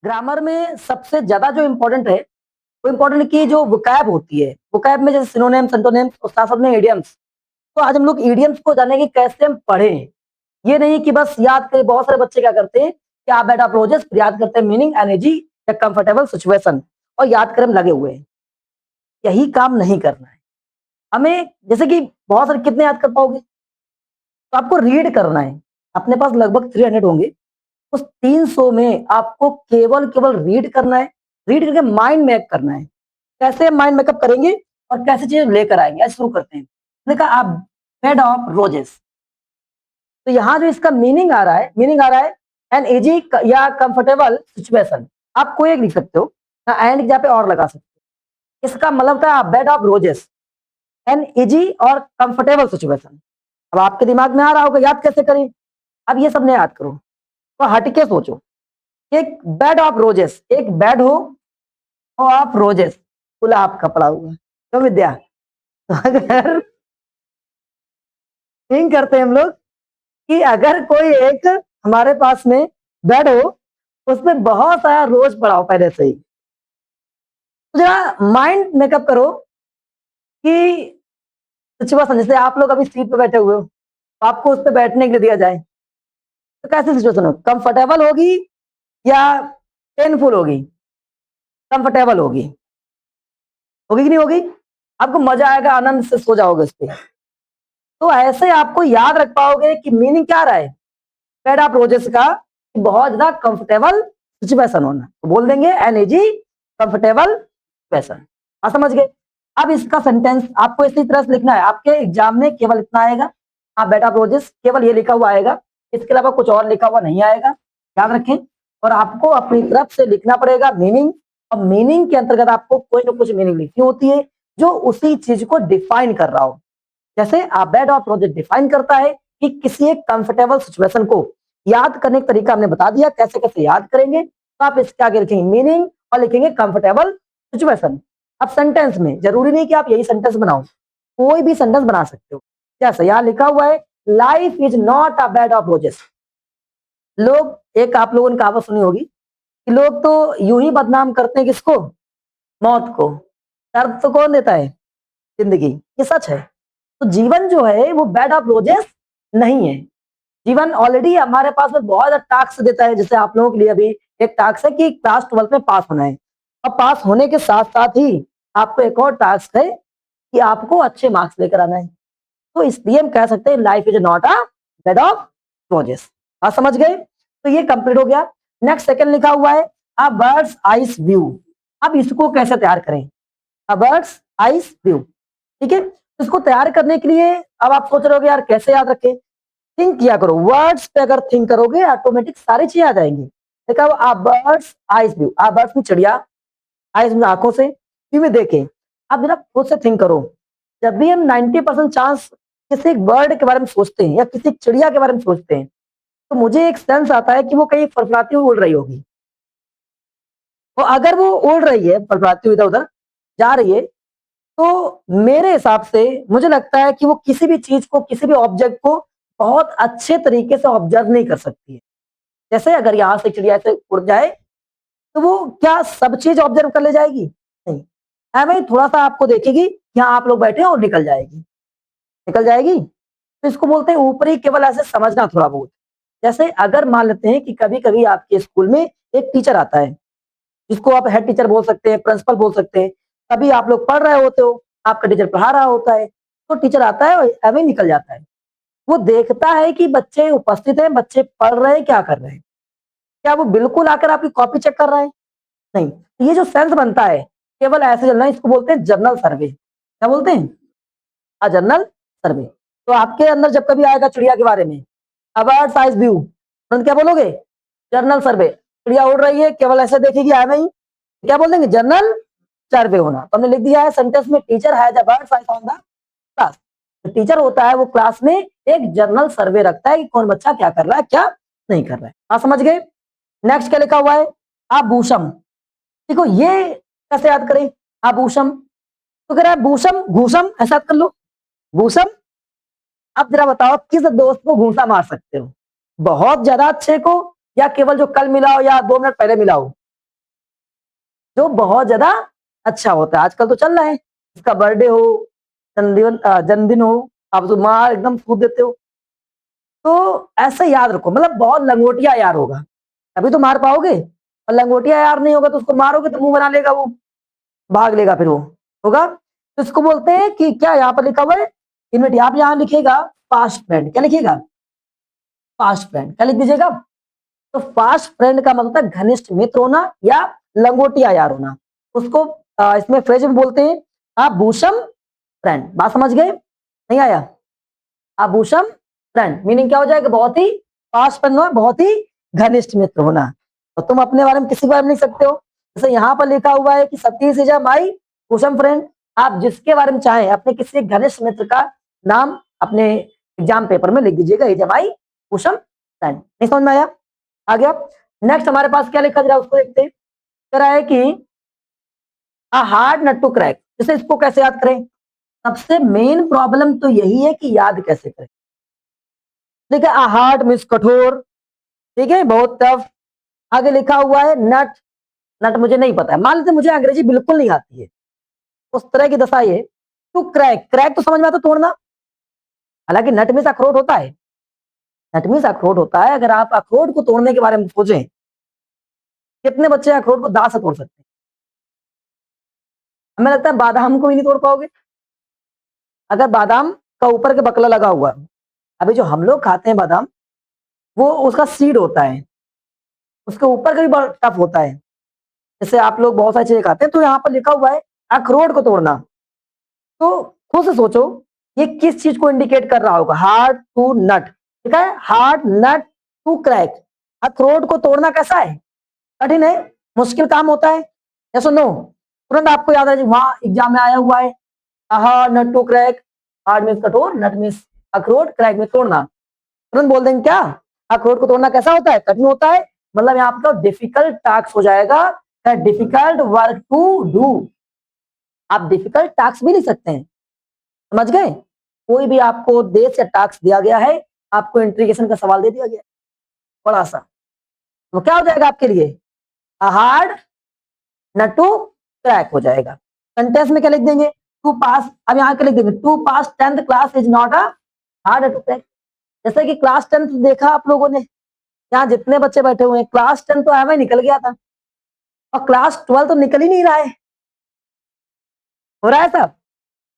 Grammar में सबसे ज्यादा जो इम्पोर्टेंट है वो इम्पोर्टेंट की जो वोकैब होती है। वोकैब में जैसे सिनोनिम्स, एंटोनिम्स और साथ साथ में इडियम्स। तो आज हम लोग इडियम्स को जानेंगे कैसे हम पढ़ें। ये नहीं कि बस याद करें। बहुत सारे बच्चे क्या करते हैं कि आप बेटा प्रोजेस याद करते हैं मीनिंग, एनर्जी या कंफर्टेबल सिचुएशन और याद करें हम लगे हुए हैं। यही काम नहीं करना है हमें। जैसे कि बहुत सारे कितने याद कर पाओगे, तो आपको रीड करना है। अपने पास लगभग 300 होंगे। उस 300 में आपको केवल केवल रीड करना है। रीड करके माइंड मैप करना है। कैसे माइंड मेकअप करेंगे और कैसे चीजें लेकर आएंगे, आज शुरू करते हैं। देखा आप बेड ऑफ रोजेस, तो यहाँ जो इसका मीनिंग आ रहा है, एन इजी या कंफर्टेबल सिचुएशन। आप कोई एक लिख सकते हो ना, एंड की जगह पे और लगा सकते हो। इसका मतलब था bed of roses, an easy और कंफर्टेबल सिचुएशन। अब आपके दिमाग में आ रहा होगा याद कैसे करें। अब ये सब नहीं याद करो, तो हटके सोचो। एक बेड ऑफ रोजेस, एक बेड हो और ऑफ रोजेस, गुलाब का पड़ा हुआ। तो विद्या, तो अगर थिंक करते हैं हम लोग कि अगर कोई एक हमारे पास में बेड हो, उसमें बहुत सारा रोज पड़ा हो पहले से ही, तो जरा माइंड मेकअप करो कि सिचुएशन, जैसे आप लोग अभी सीट पे बैठे हुए हो, तो आपको उस पर बैठने के लिए दिया जाए, तो कैसी सिचुएशन हो? कंफर्टेबल होगी या पेनफुल होगी? कंफर्टेबल होगी। होगी कि नहीं होगी? आपको मजा आएगा, आनंद से सो जाओगे उस पर। तो ऐसे आपको याद रख पाओगे कि मीनिंग क्या रहा है बेड ऑफ रोजेस का, कि बहुत ज्यादा कंफर्टेबल सिचुएशन होना। तो बोल देंगे एन इजी कंफर्टेबल सिचुएशन। आप समझ गए? अब इसका सेंटेंस आपको इसी तरह से लिखना है। आपके एग्जाम में केवल इतना आएगा, आप बेड ऑफ रोजेस केवल ये लिखा हुआ आएगा, इसके अलावा कुछ और लिखा हुआ नहीं आएगा। याद रखें। और आपको अपनी तरफ से लिखना पड़ेगा मीनिंग, और मीनिंग के अंतर्गत आपको कोई ना कुछ मीनिंग लिखनी होती है जो उसी चीज को डिफाइन कर रहा हो। जैसे आप बेड ऑफ रोजेस डिफाइन करता है कि किसी एक कंफर्टेबल सिचुएशन को याद करने का तरीका हमने बता दिया, कैसे कैसे याद करेंगे। तो आप इसके आगे लिखेंगे मीनिंग और लिखेंगे कंफर्टेबल सिचुएशन। अब सेंटेंस में जरूरी नहीं कि आप यही सेंटेंस बनाओ, कोई भी सेंटेंस बना सकते हो। जैसे यहाँ लिखा हुआ है life is not a bed of roses. लोग, एक आप लोगों ने कहावत सुनी होगी कि लोग तो यूं ही बदनाम करते हैं किसको? मौत को। दर्द तो कौन देता है? जिंदगी। ये सच है। तो जीवन जो है वो बेड ऑफ रोजेस नहीं है। जीवन ऑलरेडी हमारे पास में बहुत ज्यादा टास्क देता है। जैसे आप लोगों के लिए अभी एक टास्क है कि क्लास 12 में पास होना है, और पास होने के साथ साथ ही आपको एक और टास्क है कि आपको अच्छे मार्क्स लेकर आना है। तो इसलिए हम कह सकते हैं life is not a bed of roses. आप समझ गए? तो ये कंप्लीट हो गया। नेक्स्ट सेकंड लिखा हुआ है अ बर्ड्स आइज व्यू। अब इसको कैसे तैयार करें? A bird's eyes view. ठीक है, तो इसको तैयार करने के लिए अब आप सोच रहे हो यार कैसे याद रखें। थिंक किया करो, वर्ड्स पे अगर थिंक करोगे ऑटोमेटिक सारी चीजें आ जाएंगी। देखा आ बर्ड्स आइज व्यू, आ बर्ड्स में चिड़िया, आइज में आंखों से, व्यू में देखे। आप जरा खुद से थिंक करो। जब भी हम 90% चांस किसी एक बर्ड के बारे में सोचते हैं या किसी एक चिड़िया के बारे में सोचते हैं, तो मुझे एक सेंस आता है कि वो कहीं फड़फड़ाती हुई उड़ रही होगी। तो अगर वो उड़ रही है, फड़फड़ाती हुई इधर उधर जा रही है, तो मेरे हिसाब से मुझे लगता है कि वो किसी भी चीज को, किसी भी ऑब्जेक्ट को बहुत अच्छे तरीके से ऑब्जर्व नहीं कर सकती है। जैसे अगर यहाँ से चिड़िया से उड़ जाए, तो वो क्या सब चीज ऑब्जर्व कर ले जाएगी? नहीं। है भाई, थोड़ा सा आपको देखेगी, यहाँ आप लोग बैठे हैं और निकल जाएगी। निकल जाएगी। तो इसको बोलते हैं ऊपरी केवल ऐसे समझना थोड़ा बहुत। जैसे अगर मान लेते हैं कि कभी कभी आपके स्कूल में एक टीचर आता है, जिसको आप हेड टीचर बोल सकते हैं, प्रिंसिपल बोल सकते हैं। तभी आप लोग पढ़ रहे होते हो, आपका टीचर पढ़ा रहा होता है, तो टीचर आता है और ऐसे ही निकल जाता है। वो देखता है कि बच्चे उपस्थित हैं, बच्चे पढ़ रहे हैं, क्या कर रहे हैं। क्या वो बिल्कुल आकर आपकी कॉपी चेक कर रहा है? नहीं। तो ये जो सेंस बनता है केवल ऐसे चलना है, इसको बोलते हैं जर्नल सर्वे। क्या बोलते हैं? जर्नल सर्वे। तो आपके अंदर जब कभी आएगा चिड़िया के बारे में, अबाउट साइज व्यू, तो क्या बोलोगे? जर्नल सर्वे। चिड़िया उड़ रही है, केवल ऐसे देखेगी, आया नहीं, क्या बोल देंगे? जर्नल सर्वे होना। तो हमने लिख दिया है सेंटेंस में teacher has a bird size on the class. Teacher होता है वो क्लास में एक जर्नल सर्वे रखता है कि कौन बच्चा क्या कर रहा है, क्या नहीं कर रहा है। आप समझ गए? नेक्स्ट क्या लिखा हुआ है? आभूषम। देखो ये कैसे याद करें? आभूषम, तो कह रहा है भूषम घूसम, ऐसा याद कर लो। भूषम। अब जरा बताओ किस दोस्त को घूसा मार सकते हो? बहुत ज्यादा अच्छे को, या केवल जो कल मिला हो या 2 मिनट पहले मिला हो? जो बहुत ज्यादा अच्छा होता है। आजकल तो चल रहा है, इसका बर्थडे हो, जन्मदिन हो, आप तो मार एकदम कूद देते हो। तो ऐसे याद रखो, मतलब बहुत लंगोटिया यार होगा तभी तो मार पाओगे, और लंगोटिया यार नहीं होगा तो उसको मारोगे तो मुंह बना लेगा, वो भाग लेगा, फिर वो होगा। तो इसको बोलते हैं कि क्या यहाँ पर लिखा हुआ है इनमें, आप यहाँ लिखेगा पास्ट फ्रेंड। क्या लिखिएगा? Past friend. क्या लिख दीजिएगा? तो पास्ट फ्रेंड का मतलब होता है घनिष्ठ मित्र होना या लंगोटिया यार होना। उसको इसमें फ्रेज में बोलते हैं आभूषम फ्रेंड। बात समझ गए? नहीं आया? आभूषम फ्रेंड मीनिंग क्या हो जाएगा? बहुत ही पास फ्रेंड होना, बहुत ही घनिष्ठ मित्र होना। तो तुम अपने बारे में किसी के बारे में लिख सकते हो, जैसे यहाँ पर लिखा हुआ है कि Satish is my Bhushan friend. आप जिसके बारे में चाहें अपने किसी घनिष्ठ मित्र का नाम अपने एग्जाम पेपर में लिख दीजिएगा, इज माई भूषम फ्रेंड। नहीं समझ में आया? आ गया? नेक्स्ट हमारे पास क्या लिखा जरा उसको देखते हैं। कह रहा है कि a hard nut to crack. जैसे इसको कैसे याद करें? सबसे मेन प्रॉब्लम तो यही है कि याद कैसे करें। ठीक है, अ हार्ड मीन्स कठोर, ठीक है, बहुत टफ। आगे लिखा हुआ है नट। नट मुझे नहीं पता है, मान लेते मुझे अंग्रेजी बिल्कुल नहीं आती है, उस तरह की दशा ये। टू क्रैक, क्रैक तो समझ में आता तोड़ना, हालांकि नट मीन्स अखरोट होता है। नट मीन्स अखरोट होता है। अगर आप अखरोट को तोड़ने के बारे में सोचें, कितने बच्चे अखरोट को दांत से तोड़ सकते हैं? हमें लगता है बादाम को ही नहीं तोड़ पाओगे। अगर बादाम का ऊपर के बकला लगा हुआ, अभी जो हम लोग खाते हैं बादाम, वो उसका सीड होता है, उसके ऊपर का भी बड़ा टफ होता है। जैसे आप लोग बहुत सारी चीजें खाते हैं, तो यहाँ पर लिखा हुआ है अखरोट को तोड़ना। तो खुद से सोचो ये किस चीज को इंडिकेट कर रहा होगा? हार्ड टू नट, ठीक है, हार्ड नट टू क्रैक। अखरोट को तोड़ना कैसा है? कठिन है, मुश्किल काम होता है। यस और नो? तुरंत आपको याद है, वहां एग्जाम में आया हुआ है hard nut to crack. Hard means कठोर, नट मीन्स अखरोट, क्रैक में तोड़ना। तुरंत बोल देंगे क्या? अखरोट को तोड़ना कैसा होता है? कठिन होता है, मतलब यहाँ आपका डिफिकल्ट टास्क हो जाएगा, डिफिकल्ट वर्क टू डू। आप डिफिकल्ट टास्क भी लिख सकते हैं, समझ गए? कोई भी आपको देश या टास्क दिया गया है, आपको इंट्रीगेशन का सवाल दे दिया गया बड़ा सा, तो क्या हो जाएगा आपके लिए? हार्ड नट टू क्रैक हो जाएगा। सेंटेंस में क्या लिख देंगे? टू पास, अब यहाँ क्या लिख देंगे? To pass 10th class is not a hard to crack. जैसे कि क्लास 10th देखा आप लोगों ने, यहाँ जितने बच्चे बैठे हुए हैं, क्लास 10 तो हमें निकल गया था, और क्लास 12 तो निकल ही नहीं रहा है। हो रहा है सब?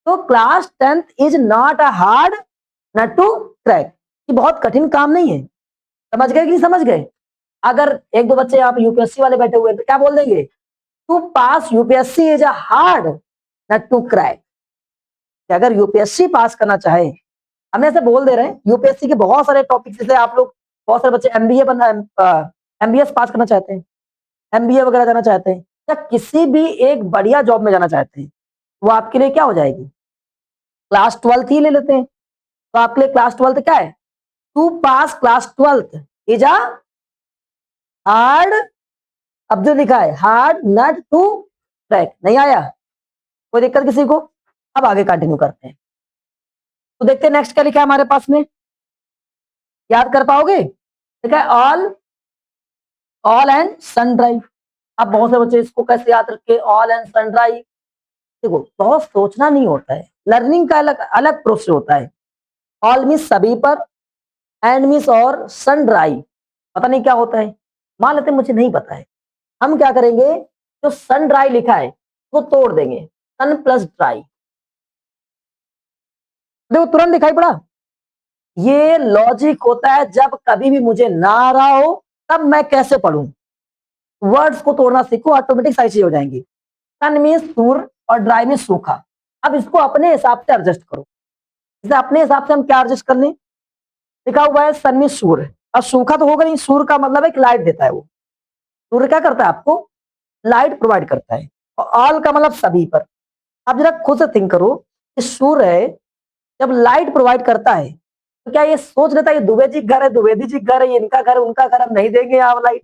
तो class 10th is not a hard nut to crack. ये बहुत कठिन काम नहीं है। समझ गए कि नहीं समझ गए? अगर एक दो बच्चे यहाँ पे यूपीएससी वाले बैठे हुए हैं तो क्या बोल देंगे? To pass UPSC is a hard nut to crack. अगर यूपीएससी पास करना चाहे, हम ऐसे बोल दे रहे हैं, यूपीएससी के बहुत सारे टॉपिक, जैसे आप लोग बहुत सारे बच्चे एमबीए बनना, एमबीएस पास करना चाहते हैं, एमबीए वगैरह जाना चाहते हैं, या किसी भी एक बढ़िया जॉब में जाना चाहते हैं, वो आपके लिए क्या हो जाएगी? क्लास 12th ही ले लेते हैं। तो आपके लिए क्लास 12th क्या है? To pass class 12th is a hard, अब जो लिखा है हार्ड नट टू क्रैक। नहीं आया? कोई दिक्कत किसी को? अब आगे कंटिन्यू करते हैं, तो देखते हैं नेक्स्ट क्या लिखा है हमारे पास में। याद कर पाओगे? ठीक है, all, all and sundry. अब बहुत से बच्चे इसको कैसे याद रखे? ऑल एंड सन ड्राइव, देखो बहुत सोचना नहीं होता है, लर्निंग का अलग अलग प्रोसेस होता है। ऑल मीन्स सभी पर, एंड मीन्स और, सन ड्राइव पता नहीं क्या होता है। मान लेते मुझे नहीं पता है, हम क्या करेंगे? जो सन ड्राई लिखा है वो तोड़ देंगे, सन प्लस ड्राई। देखो तुरंत दिखाई पड़ा। ये लॉजिक होता है जब कभी भी मुझे ना आ रहा हो, तब मैं कैसे पढ़ूं। वर्ड्स को तोड़ना सीखो, ऑटोमेटिक सारी चीज हो जाएंगी। सन मीन्स सूर और ड्राई मीन्स सूखा। अब इसको अपने हिसाब से एडजस्ट करो। इसे अपने हिसाब से हम क्या एडजस्ट कर लें? लिखा हुआ है सन मीन्स सूर्य, अब सूखा तो होगा नहीं, सूर्य का मतलब एक लाइट देता है वो। सूर्य क्या करता है? आपको लाइट प्रोवाइड करता है। और ऑल का मतलब सभी पर। आप जरा खुद से थिंक करो कि सूर्य जब लाइट प्रोवाइड करता है, तो क्या ये सोच लेता है ये दुबे जी घर है, द्विवेदी जी घर है, ये इनका घर है, उनका घर, हम नहीं देंगे यहाँ लाइट?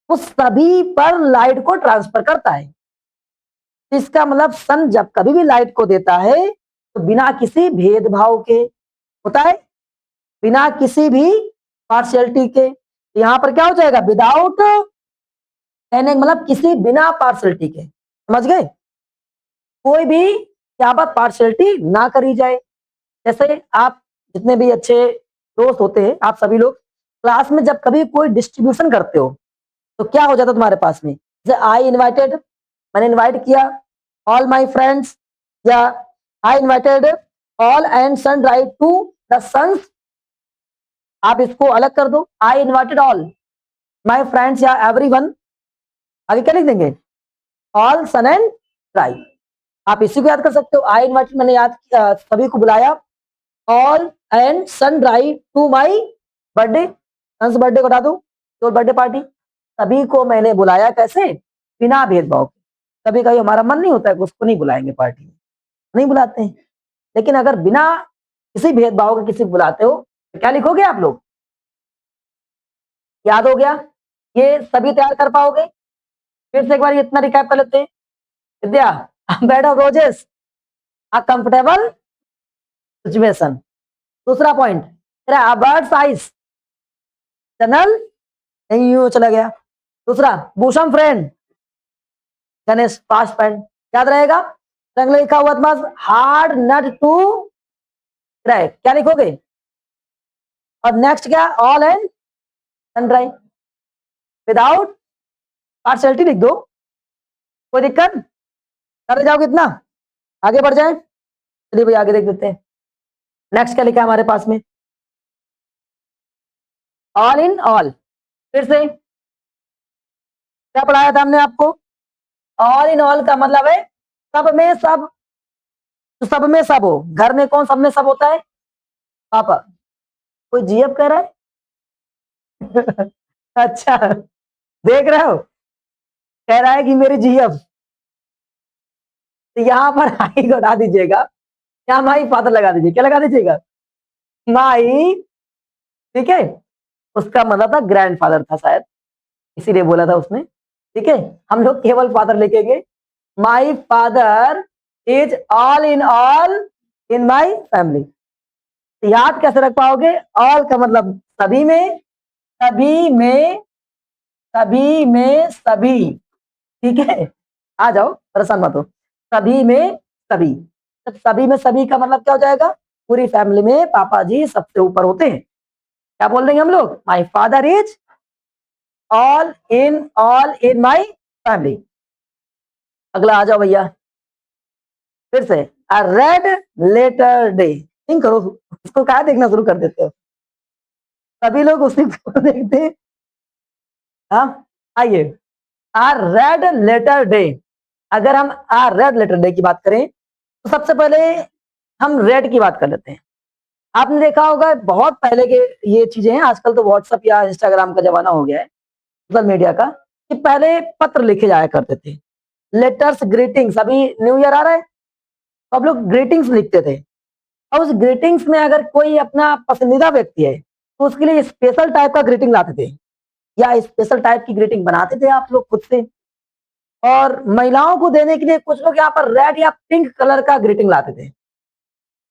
वो सभी पर लाइट को ट्रांसफर करता है। इसका मतलब सन जब कभी भी लाइट को देता है तो बिना किसी भेदभाव के होता है, बिना किसी भी पार्शियलिटी के। यहाँ पर क्या हो जाएगा? विदाउट कहने का मतलब किसी बिना पार्शलिटी के, समझ गए? कोई भी यहाँ पर पार्शलिटी ना करी जाए। जैसे आप जितने भी अच्छे दोस्त होते हैं, आप सभी लोग क्लास में जब कभी कोई डिस्ट्रीब्यूशन करते हो तो क्या हो जाता तुम्हारे पास में? जैसे आई इनवाइटेड, मैंने इनवाइट किया ऑल माय फ्रेंड्स, या I invited all and sun right to the sons. आप इसको अलग कर दो, I invited all my friends या एवरीवन, आगे क्या लिख देंगे? All sun and right. आप इसी को याद कर सकते हो, आई इनवाइटेड मैंने याद किया, सभी को बुलाया, all and sun right to my birthday, sons birthday को हटा दो, तो बर्थडे पार्टी, सभी को मैंने बुलाया, कैसे? बिना भेदभाव के। कभी कभी हमारा मन नहीं होता है कि उसको नहीं बुलाएंगे पार्टी में, नहीं बुलाते हैं, लेकिन अगर बिना किसी भेदभाव के किसी को बुलाते हो तो क्या लिखोगे आप लोग? याद हो गया? ये सभी तैयार कर पाओगे? फिर से एक बार इतना रिकैप कर लेते हैं। Vidya, bed of roses, a comfortable situation. दूसरा पॉइंट, तेरा बर्ड्स आइज, जनरल नहीं यूं चला गया। दूसरा, bosom friend, Ganesh past friend, याद रहेगा? रंग लिखा हुआ तुम्हारा हार्ड नट टू क्रैक, क्या लिखोगे? और नेक्स्ट क्या? ऑल एंड सनड्राई, विदाउट पार्शलिटी लिख दो, कोई दिक्कत? कर जाओगे इतना? आगे बढ़ जाए, चलिए भाई आगे देख लेते हैं। नेक्स्ट क्या लिखा है हमारे पास में? ऑल इन ऑल, फिर से क्या पढ़ाया था हमने आपको? ऑल इन ऑल का मतलब है सब में सब, तो सब में सब हो। घर में कौन सब में सब होता है? पापा। कोई जीएफ कह रहा है? अच्छा, देख रहे हो, कह रहा है कि मेरी जीएफ, तो यहां पर आई को हटा दीजिएगा, क्या माई फादर लगा दीजिए, क्या लगा दीजिएगा? माई, ठीक है? उसका मतलब था ग्रैंडफादर था शायद, इसीलिए बोला था उसने, ठीक है? हम लोग केवल फादर लिखेंगे, my father is all in my family. याद कैसे रख पाओगे? ऑल का मतलब सभी में, सभी में, सभी में सभी, ठीक है? आ जाओ, परेशान मत हो। सभी में सभी, तो सभी में सभी का मतलब क्या हो जाएगा? पूरी फैमिली में पापा जी सबसे ऊपर होते हैं। क्या बोल देंगे हम लोग? My father is all in my family. अगला आ जाओ भैया, फिर से, अ रेड लेटर डे, थिंक करो, उसको क्या देखना शुरू कर देते हो? सभी लोग उसी को देखते हैं। हाँ, आइए, आ रेड लेटर डे। अगर हम आ रेड लेटर डे की बात करें तो सबसे पहले हम रेड की बात कर लेते हैं। आपने देखा होगा बहुत पहले के ये चीजें हैं, आजकल तो व्हाट्सएप या इंस्टाग्राम का जमाना हो गया है, सोशल मीडिया का, कि पहले पत्र लिखे जाया करते थे, लेटर्स, ग्रीटिंग्स। अभी न्यू ईयर आ रहा है तो आप लोग ग्रीटिंग्स लिखते थे, और उस ग्रीटिंग्स में अगर कोई अपना पसंदीदा व्यक्ति है तो उसके लिए स्पेशल टाइप का ग्रीटिंग लाते थे, या स्पेशल टाइप की ग्रीटिंग बनाते थे आप लोग खुद से। और महिलाओं को देने के लिए कुछ लोग यहाँ पर रेड या पिंक कलर का ग्रीटिंग लाते थे,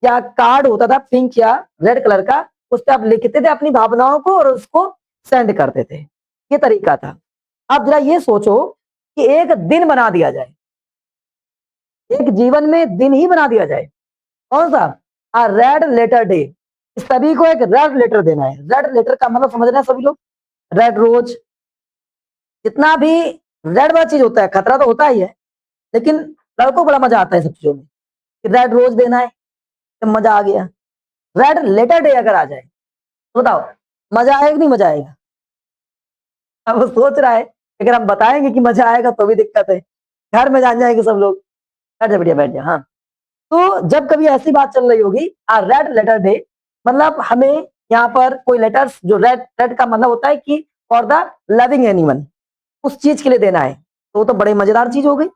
या कार्ड होता था पिंक या रेड कलर का, उस पर आप लिखते थे अपनी भावनाओं को और उसको सेंड करते थे। ये तरीका था। अब जरा ये सोचो कि एक दिन बना दिया जाए, एक जीवन में दिन ही बना दिया जाए, कौन सा? आ रेड लेटर डे। सभी को एक रेड लेटर देना है। रेड लेटर का मतलब समझ रहे हैं सभी लोग? रेड रोज, जितना भी रेड वाला चीज होता है, खतरा तो होता ही है, लेकिन लड़कों को बड़ा मजा आता है सब चीजों में, कि रेड रोज देना है, तो मजा आ गया। रेड लेटर डे अगर आ जाए तो बताओ मजा आएगा कि नहीं मजा आएगा? अब वो सोच रहा है, अगर हम बताएंगे कि मजा आएगा तो भी दिक्कत है, घर में जान जाएंगे सब लोग। बैठ जा, बढ़िया बैठ जा। हाँ, तो जब कभी ऐसी बात चल रही होगी, आ रेड लेटर डे, मतलब हमें यहाँ पर कोई लेटर्स, जो रेड, रेड का मतलब होता है कि फॉर द लविंग एनीवन, उस चीज के लिए देना है, तो वो तो बड़ी मजेदार चीज हो गई।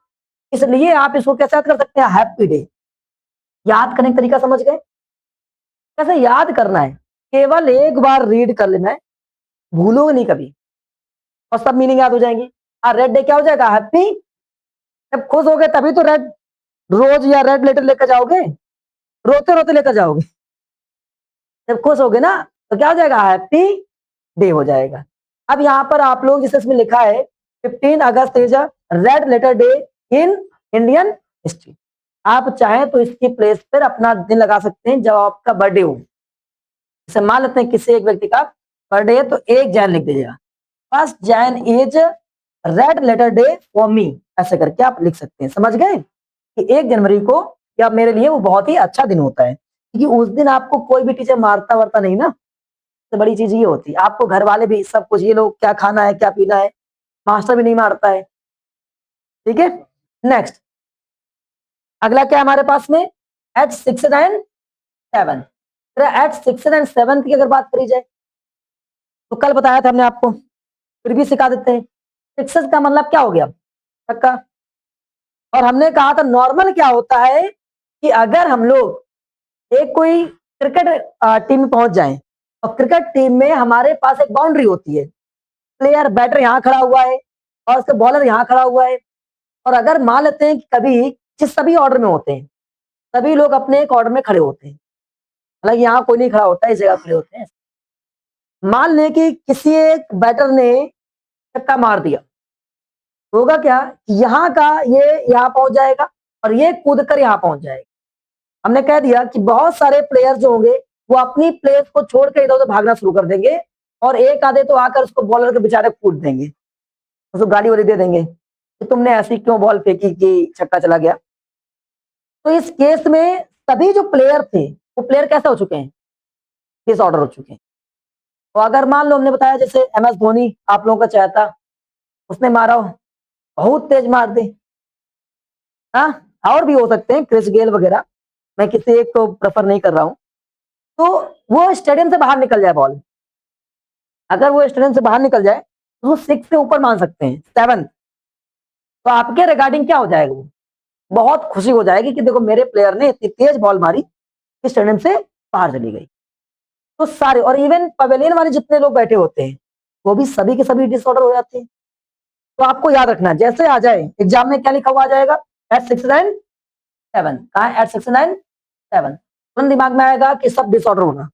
इसलिए आप इसको कैसे याद कर सकते हैं? Happy day. याद करने का तरीका समझ गए? कैसे याद करना है? केवल एक बार रीड कर लेना है, भूलोगे नहीं कभी, और सब मीनिंग याद हो जाएंगी। और रेड डे क्या हो जाएगा? हैप्पी। जब खुश हो गए तभी तो रेड रोज या रेड लेटर लेकर जाओगे, रोते रोते लेकर जाओगे। जब खुश हो गए ना तो क्या हो जाएगा? हैप्पी डे हो जाएगा। अब यहाँ पर आप लोग, जैसे इसमें लिखा है 15 August is a red letter day in Indian history. आप चाहें तो इसकी प्लेस पर अपना दिन लगा सकते हैं जब आपका बर्थडे हो। जैसे मान लेते हैं किसी एक व्यक्ति का बर्थडे है तो 1 जैन लिख दीजिएगा, 1 Jan is red letter day for me, ऐसे करके आप लिख सकते हैं। समझ गए कि 1 जनवरी को या मेरे लिए वो बहुत ही अच्छा दिन होता है, क्योंकि उस दिन आपको कोई भी टीचर मारता वारता नहीं ना। सबसे बड़ी चीज ये होती है, आपको घर वाले भी सब कुछ, ये लोग क्या खाना है क्या पीना है, मास्टर भी नहीं मारता है। ठीक है, नेक्स्ट अगला क्या है हमारे पास में, एट 6 एंड 7। एट 6 एंड 7 की अगर बात करी जाए तो कल बताया था हमने आपको, फिर भी सिखा देते हैं। 6 का मतलब क्या हो गया, छक्का। और हमने कहा था नॉर्मल क्या होता है कि अगर हम लोग एक कोई क्रिकेट टीम में पहुंच जाएं और क्रिकेट टीम में हमारे पास एक बाउंड्री होती है, प्लेयर बैटर यहाँ खड़ा हुआ है और उसका बॉलर यहाँ खड़ा हुआ है, और अगर मान लेते हैं कि कभी जिस सभी ऑर्डर में होते हैं, सभी लोग अपने एक ऑर्डर में खड़े होते हैं, हालांकि यहाँ कोई नहीं खड़ा होता है, इस जगह खड़े होते हैं। मान लें कि किसी एक बैटर ने छक्का मार दिया, होगा क्या, यहाँ का ये यहाँ पहुंच जाएगा और ये कूद कर यहाँ पहुंच जाएगा। हमने कह दिया कि बहुत सारे प्लेयर जो होंगे वो अपनी प्लेस को छोड़कर इधर उधर भागना शुरू कर देंगे, और एक आधे तो आकर उसको बॉलर के बेचारे कूद देंगे, उसको गाड़ी वाली दे देंगे कि तुमने ऐसी क्यों बॉल फेंकी कि छक्का चला गया। तो इस केस में सभी जो प्लेयर थे वो प्लेयर कैसे हो चुके हैं, डिसऑर्डर हो चुके हैं। तो अगर मान लो हमने बताया जैसे MS धोनी आप लोगों का चाहता, उसने मारा हो, बहुत तेज मार दी, हाँ, और भी हो सकते हैं क्रिस गेल वगैरह, मैं किसी एक को प्रेफर नहीं कर रहा हूं। तो वो स्टेडियम से बाहर निकल जाए बॉल, अगर वो स्टेडियम से बाहर निकल जाए तो वो 6 से ऊपर मान सकते हैं, 7, तो आपके रिगार्डिंग क्या हो जाएगा, वो बहुत खुशी हो जाएगी कि देखो मेरे प्लेयर ने इतनी तेज बॉल मारी कि स्टेडियम से बाहर चली गई। तो सारे, और इवन पवेलियन वाले जितने लोग बैठे होते हैं वो भी सभी के सभी डिसऑर्डर हो जाते हैं। तो आपको याद रखना, जैसे आ जाए एग्जाम में क्या लिखा हुआ आ जाएगा, एट 6 एंड 7, कहा एट 6 एंड 7, तुरंत दिमाग में आएगा कि सब डिसऑर्डर होना,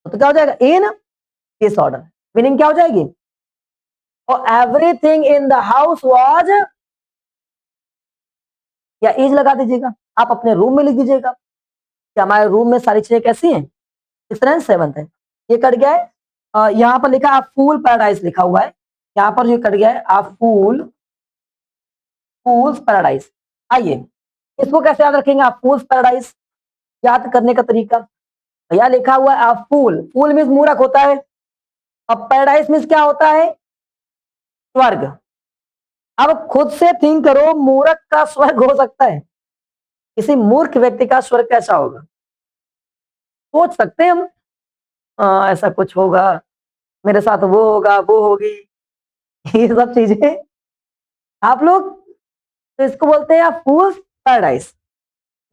तो क्या हो जाएगा, इन डिसऑर्डर, मीनिंग क्या हो जाएगी, और everything in the house was, या इज लगा दीजिएगा, आप अपने रूम में लिख दीजिएगा कि हमारे रूम में सारी चीजें कैसी हैं, 6 एंड 7 है। ये कट गया है, यहाँ पर लिखा है फूल पैराडाइज लिखा हुआ है, यहाँ पर ये कट गया है, आप फूल्स पैराडाइज। आइए इसको कैसे याद रखेंगे, आप फूल्स पैराडाइज, याद करने का तरीका, भैया लिखा हुआ है आप फूल, फूल मीन्स मूर्ख होता है, अब पैराडाइज मीन्स क्या होता है, स्वर्ग। अब खुद से थिंक करो, मूर्ख का स्वर्ग हो सकता है, किसी मूर्ख व्यक्ति का स्वर्ग कैसा होगा, सोच सकते हैं हम, ऐसा कुछ होगा, मेरे साथ वो होगा वो होगी, ये सब चीजें आप लोग, तो इसको बोलते हैं फूल्स पैराडाइज,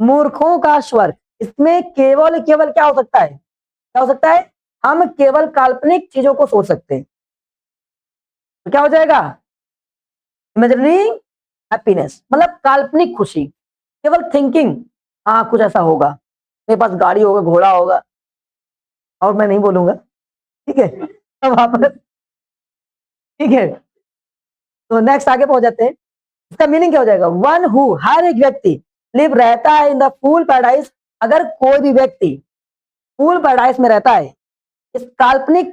मूर्खों का स्वर्ग। इसमें केवल केवल क्या हो सकता है, क्या हो सकता है, हम केवल काल्पनिक चीजों को सोच सकते हैं, तो क्या हो जाएगा, इमेजिनरी हैप्पीनेस, मतलब काल्पनिक खुशी, केवल थिंकिंग, हाँ कुछ ऐसा होगा, मेरे पास गाड़ी होगा, घोड़ा होगा, और मैं नहीं बोलूंगा, ठीक है। अब वापस, ठीक है, तो नेक्स्ट आगे पहुंच जाते हैं। इसका मीनिंग क्या हो जाएगा, वन हु, हर एक व्यक्ति, लिव रहता है इन द फूल पैराडाइज, अगर कोई भी व्यक्ति फूल पैराडाइज में रहता है, इस काल्पनिक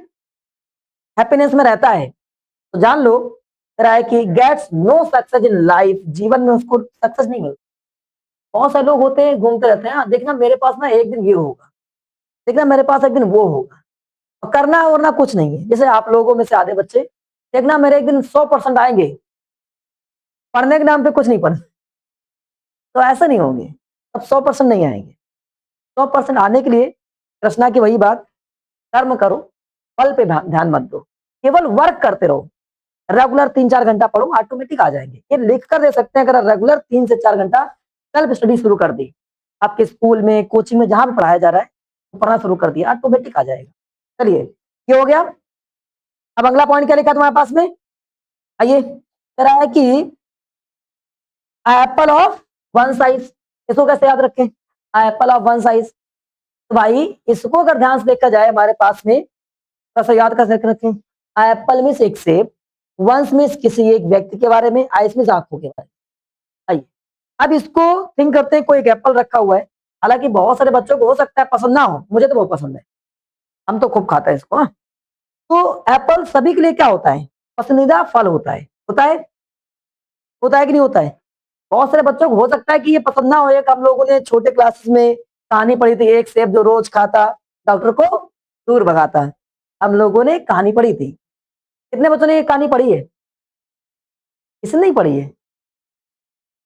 हैप्पीनेस में रहता है, तो जान लो कह रहा है कि gets no success in life, जीवन में उसको सक्सेस नहीं मिलता। बहुत सारे लोग होते हैं घूमते रहते हैं, देखना मेरे पास ना एक दिन ये होगा, देखना मेरे पास एक दिन वो होगा, और करना वरना कुछ नहीं है। जैसे आप लोगों में से आधे बच्चे, देखना मेरे एक दिन 100% आएंगे, पढ़ने के नाम पे कुछ नहीं पढ़, तो ऐसा नहीं होंगे, अब 100% नहीं आएंगे। 100% आने के लिए कृष्णा की वही बात, कर्म करो, फल पे ध्यान मत दो, केवल वर्क करते रहो, रेगुलर 3-4 घंटा पढ़ो, ऑटोमेटिक आ जाएंगे। ये लिख कर दे सकते हैं, अगर रेगुलर 3 से 4 घंटा सेल्फ स्टडी शुरू कर दी, आपके स्कूल में कोचिंग में जहां भी पढ़ाया जा रहा है, तो पढ़ना शुरू कर दिया, ऑटोमेटिक आ जाएगा। चलिए ये हो गया। अब अगला पॉइंट क्या लिखा तुम्हारे पास में, आइए, कह रहा है कि एप्पल ऑफ वन साइज, इसको कैसे याद रखें, एप्पल ऑफ वन साइज, तो भाई इसको अगर ध्यान से देखा जाए हमारे पास में, कैसे याद कैसे रखें, एप्पल मीन्स एक सेब, वंस मीन्स किसी एक व्यक्ति के बारे में, आइस मीन्स आंखों के बारे में। आइए अब इसको थिंक करते हैं। कोई एक एप्पल रखा हुआ है, हालांकि बहुत सारे बच्चों को हो सकता है पसंद ना हो, मुझे तो बहुत पसंद है, हम तो खूब खाते हैं इसको। हाँ? तो एप्पल सभी के लिए क्या होता है? पसंदीदा फल होता है। होता है, होता है कि नहीं होता है? बहुत सारे बच्चों को हो सकता है कि ये पसंद ना हो। एक हम लोगों ने छोटे क्लासेस में कहानी पढ़ी थी, एक सेब जो रोज खाता डॉक्टर को दूर भगाता है। हम लोगों ने कहानी पढ़ी थी। कितने बच्चों ने ये कहानी पढ़ी है? किसने नहीं पढ़ी है?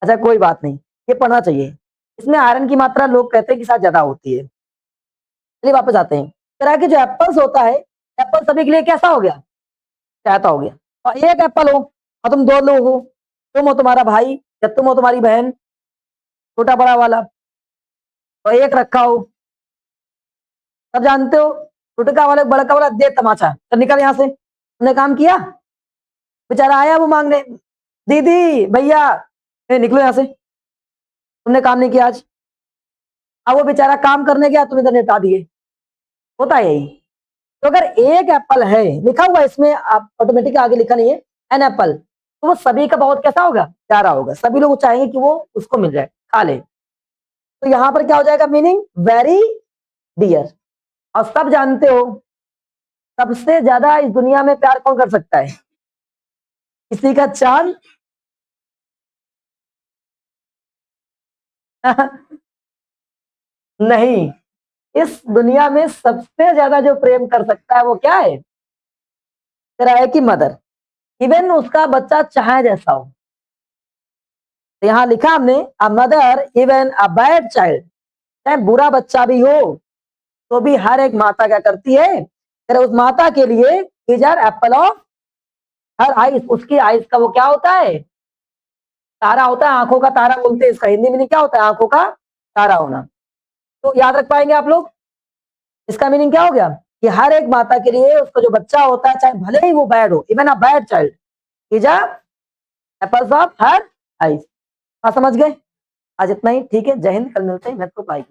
अच्छा कोई बात नहीं, ये पढ़ना चाहिए। इसमें आयरन की मात्रा लोग कहते हैं कि शायद ज्यादा होती है। चलिए वापस आते हैं। तरह के जो एप्पल्स होता है, एप्पल सभी के लिए कैसा हो गया? कहता हो गया। और एक एप्पल हो और तुम दो लोग हो, तुम हो तुम्हारा भाई या तुम हो तुम्हारी बहन, छोटा बड़ा वाला, और एक रखा हो, सब जानते हो, छुटका वाले बड़का वाला दे तमाचा, तो निकल यहाँ से। तुमने काम किया? बेचारा आया वो मांगने, दीदी भैया निकलो यहाँ से, तुमने काम नहीं किया आज। अब वो बेचारा काम करने गया, तुम इधर निपटा दिए। होता है यही। तो अगर एक एप्पल है, लिखा हुआ इसमें, आप ऑटोमेटिक आगे लिखा नहीं है, एन एप्पल, तो वो सभी का बहुत कैसा होगा? प्यारा होगा। सभी लोग चाहेंगे कि वो उसको मिल जाए, खा ले। तो यहाँ पर क्या हो जाएगा मीनिंग? Very dear. और सब जानते हो सबसे ज्यादा इस दुनिया में प्यार कौन कर सकता है? किसी का चांद नहीं, इस दुनिया में सबसे ज्यादा जो प्रेम कर सकता है वो क्या है? तेरा है कि मदर। इवन उसका बच्चा चाहे जैसा हो। तो यहाँ लिखा हमने, a mother even a bad child, चाहे बुरा बच्चा भी हो तो भी हर एक माता क्या करती है? तेरे उस माता के लिए is are apple of her eyes. उसकी आइस का वो क्या होता है? तारा होता है। आंखों का तारा बोलते हैं इसका हिंदी में, क्या होता है? आंखों का तारा होना। तो याद रख पाएंगे आप लोग? इसका मीनिंग क्या हो गया? कि हर एक माता के लिए उसका जो बच्चा होता है, चाहे भले ही वो बैड हो, even a bad child is a apples of her ice. हाँ समझ गए? आज इतना ही, ठीक है। जय हिंद, कल मिलते हैं। मैं तो बाय।